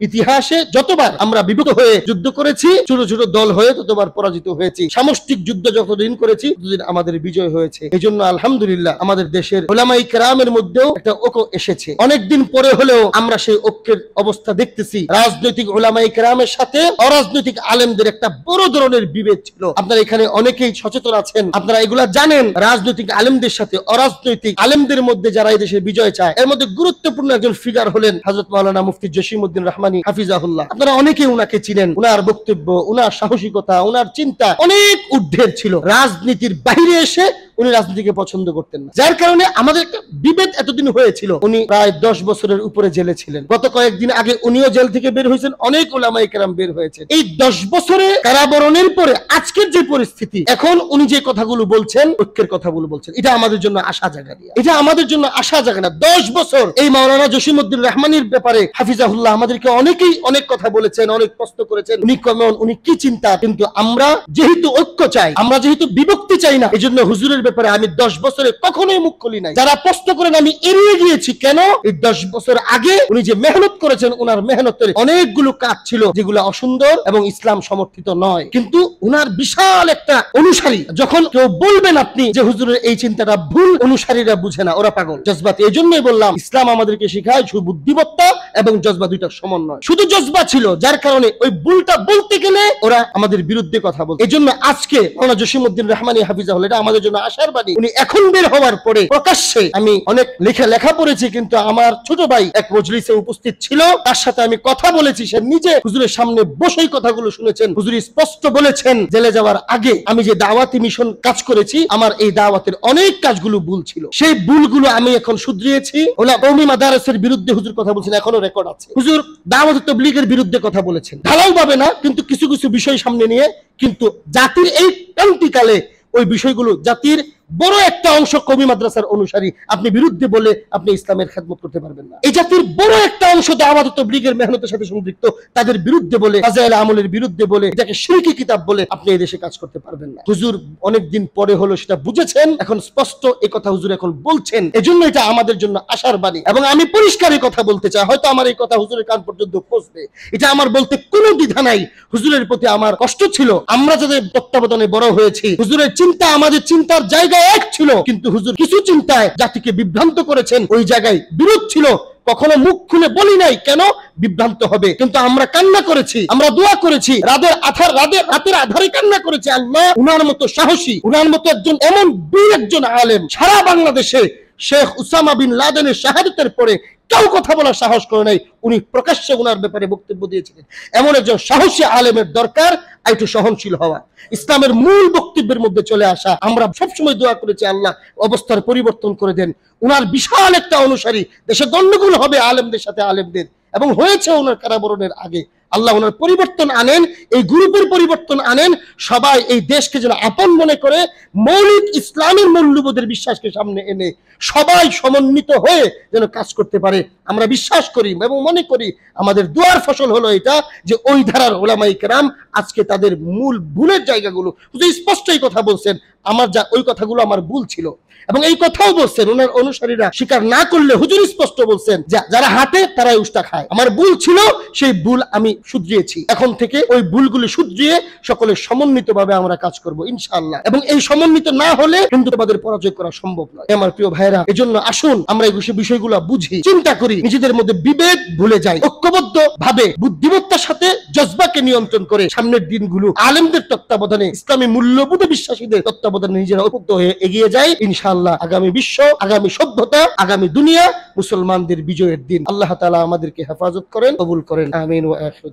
ইতিহাসে যতবার আমরা বিভক্ত হয়ে যুদ্ধ করেছি, ছোট ছোট দল হয়ে ততবার পরাজিত হয়েছি। সামষ্টিক যুদ্ধ যতদিন করেছি ততদিন আমাদের বিজয় হয়েছে। এই জন্য আলহামদুলিল্লাহ আমাদের দেশের উলামায়ে কেরামের মধ্যেও একটা ঐক্য এসেছে। অনেকদিন পরে হলেও আমরা সেই ঐক্যের অবস্থা দেখতেছি। রাজনৈতিক উলামায়ে কেরামের সাথে অরাজনৈতিক আলেমদের একটা বড় ধরনের বিভেদ ছিল। আপনারা এখানে অনেকেই সচেতন আছেন, আপনারা এগুলা জানেন। রাজনৈতিক আলেমদের সাথে অরাজনৈতিক আলেমদের মধ্যে যারা এই দেশে বিজয় চায়, এর মধ্যে গুরুত্বপূর্ণ একজন ফিগার হলেন হযরত মাওলানা মুফতি জসিমউদ্দিন রহমানী হাফিজাহুল্লাহ। আপনারা অনেকেই উনাকে চিনেন। উনার বক্তব্য, উনার সাহসিকতা, উনার চিন্তা অনেক ঊর্ধ্বের ছিল। রাজনীতির বাইরে এসে উনি রাজনীতিকে পছন্দ করতেন না, যার কারণে আমাদের একটা বিভেদ এতদিন হয়েছিল। উনি প্রায় 10 বছরের উপরে জেলে ছিলেন। গত কয়েকদিন আগে উনিও জেল থেকে বের হয়েছেন, অনেক উলামায়ে কেরাম বের হয়েছেন। এই 10 বছরে কারাবরণের পরে আজকের যে পরিস্থিতি, এখন উনি যে কথাগুলো বলছেন, ঐক্যের কথাগুলো বলছেন, এটা আমাদের জন্য আশা জাগা দিয়া, এটা আমাদের জন্য আশা জাগা না। 10 বছর এই মাওলানা জসিমউদ্দিন রহমানীর ব্যাপারে হাফিজাহুল্লাহ আমাদেরকে অনেকেই অনেক কথা বলেছেন, অনেক প্রশ্ন করেছেন, উনি কেমন, উনি কি চিন্তা। কিন্তু আমরা যেহেতু ঐক্য চাই, আমরা যেহেতু বিভক্তি চাই না, এই জন্য হুজুরের ব্যাপারে আমি 10 বছরে কখনোই মুখ খুলি নাই। যারা প্রশ্ন করেন আমি এড়িয়ে গিয়েছি। কেন? এই 10 বছর আগে উনি যে মেহনত করেছেন, উনার মেহনতের অনেকগুলো কাজ ছিল যেগুলো অসুন্দর এবং ইসলাম সমর্থিত নয়। কিন্তু উনার বিশাল একটা অনুসারী, যখন কেউ বলবেন আপনি যে হুজুরের এই চিন্তাটা ভুল, অনুসারীরা বুঝে না, ওরা পাগল, জজবাত। এই জন্যই বললাম ইসলাম আমাদেরকে শেখায় শুধু বুদ্ধিমত্তা এবং জজবা দুইটার সমন্বয়। শুধু জজবা ছিল, যার কারণে ওই ভুলটা বলতে গেলে ওরা আমাদের বিরুদ্ধে কথা বলে। এই জন্য আজকে মাওলানা জসিমউদ্দিন রহমানী হাফিজাহুল্লাহ, এটা আমাদের জন্য আশার বাণী। উনি এখন বের হওয়ার পরে প্রকাশ্যে, আমি অনেক লেখা পড়েছি, কিন্তু আমার ছোট ভাই এক মজলিসে উপস্থিত ছিল, তার সাথে আমি কথা বলেছি। সে নিজে হুজুরের সামনে বসেই কথাগুলো শুনেছেন। হুজুর স্পষ্ট বলেছেন জেলে যাওয়ার আগে আমি যে দাওয়াতি মিশন কাজ করেছি, আমার এই দাওয়াতের অনেক কাজগুলো ভুল ছিল, সেই ভুলগুলো আমি এখন শুধরিয়েছি। ওলা কওমি মাদারিসের বিরুদ্ধে হুজুর কথা বলছেন, এখনো রেকর্ড আছে। হুজুর দাওয়াত তাবলীগের বিরুদ্ধে কথা বলেছেন, ঢালাও ভাবে না, কিন্তু কিছু কিছু বিষয় সামনে নিয়ে। কিন্তু জাতির এই ক্রান্তিকালে ওই বিষয়গুলো, জাতির বড় একটা অংশ কওমি মাদ্রাসার অনুসারী, আপনি বিরুদ্ধে বলে আপনি ইসলামের খেদমত করতে পারবেন না। এই জাতির বড় একটা অংশ দাওয়াত তাবলীগের মেহনতের সাথে সম্পৃক্ত, তাদের বিরুদ্ধে বলে, ফাজাইল আমলের বিরুদ্ধে বলে, এটাকে শিরকি কিতাব বলে আপনি এই দেশে কাজ করতে পারবেন না। হুজুর অনেকদিন পরে হলো সেটা বুঝেছেন, এখন স্পষ্ট এই কথা হুজুর এখন বলছেন। এজন্য এটা আমাদের জন্য আশার বাণী। এবং আমি পরিষ্কার এই কথা বলতে চাই, হয়তো আমার এই কথা হুজুরের কান পর্যন্ত পৌঁছবে, এটা আমার বলতে কোনো দ্বিধা নাই। হুজুরের প্রতি আমার কষ্ট ছিল, আমরা যাদের তত্ত্বাবধানে বড় হয়েছি, হুজুরের চিন্তা আমাদের চিন্তার জায়গা এক ছিল, কিন্তু হুজুর কিছু চিন্তায় জাতিকে বিভ্রান্ত করেছেন, ওই জায়গায় বিরোধ ছিল। কখনো মুখ খুলে বলি নাই, কেন বিভ্রান্ত হবে, কিন্তু আমরা কান্না করেছি, আমরা দোয়া করেছি, রাতের আধারে কান্না করেছি। আল্লাহ উনার মতো সাহসী, উনার মতো একজন এমন বীর একজন আলেম সারা বাংলাদেশে শেখ উসামা বিন লাদেনের শাহাদাতের পরে কেউ কথা বলার সাহস করে নাই। উনি প্রকাশ্যে উনার ব্যাপারে বক্তব্য দিয়েছিলেন। এমন একজন সাহসী আলেমের দরকার, একটু সহনশীল হওয়া, ইসলামের মূল বক্তব্যের মধ্যে চলে আসা। আমরা সবসময় দোয়া করেছি আল্লাহ অবস্থার পরিবর্তন করে দেন। উনার বিশাল একটা অনুসারী, দেশে গন্ডগোল হবে আলেমদের সাথে আলেমদের, এবং হয়েছে ওনার কারাবরণের আগে। আল্লাহ ওনার পরিবর্তন আনেন, এই গ্রুপের পরিবর্তন আনেন, সবাই এই দেশকে যেন আপন মনে করে মৌলিক ইসলামের মূল্যবোধের বিশ্বাসকে সামনে এনে সবাই সমন্বিত হয়ে যেন কাজ করতে পারে। আমরা বিশ্বাস করি এবং মনে করি আমাদের দোয়ার ফসল হলো এটা, যে ওই ধারার উলামায়ে কেরাম আজকে তাদের মূল ভুলের জায়গাগুলো স্পষ্ট এই কথা বলছেন। আমার যা ওই কথাগুলো আমার ভুল ছিল, এবং এই কথাও বলছেন ওনার অনুসারীরা স্বীকার না করলে হুজুর স্পষ্ট বলছেন যারা হাঁটে তারাই উস্তা খায়। আমার ভুল ছিল, সেই ভুল আমি শুধরিয়েছি। এখন থেকে ওই ভুলগুলো শুধরিয়ে সকলে সমন্বিতভাবে আমরা কাজ করব ইনশাআল্লাহ। এবং এই সমন্বিত না হলে কিন্তু আমাদের পরাজয় করা সম্ভব নয় আমার প্রিয় ভাইরা। এজন্য আসুন আমরা এই বিষয়গুলো বুঝি, চিন্তা করি, নিজেদের মধ্যে বিভেদ ভুলে যাই, ঐক্যবদ্ধ ভাবে বুদ্ধিমত্তার সাথে জজবাকে নিয়ন্ত্রণ করে সামনের দিনগুলো আলেমদের তত্ত্বাবধানে, ইসলামী মূল্যবোধে বিশ্বাসীদের তত্ত্বাবধানে নিজেরা ঐক্য হয়ে এগিয়ে যায় ইনশাআল্লাহ। আগামী বিশ্ব, আগামী সভ্যতা, আগামী দুনিয়া মুসলমানদের বিজয়ের দিন। আল্লাহ তাআলা আমাদেরকে হেফাজত করেন, কবুল করেন, আমিন ওয়া আখিরু।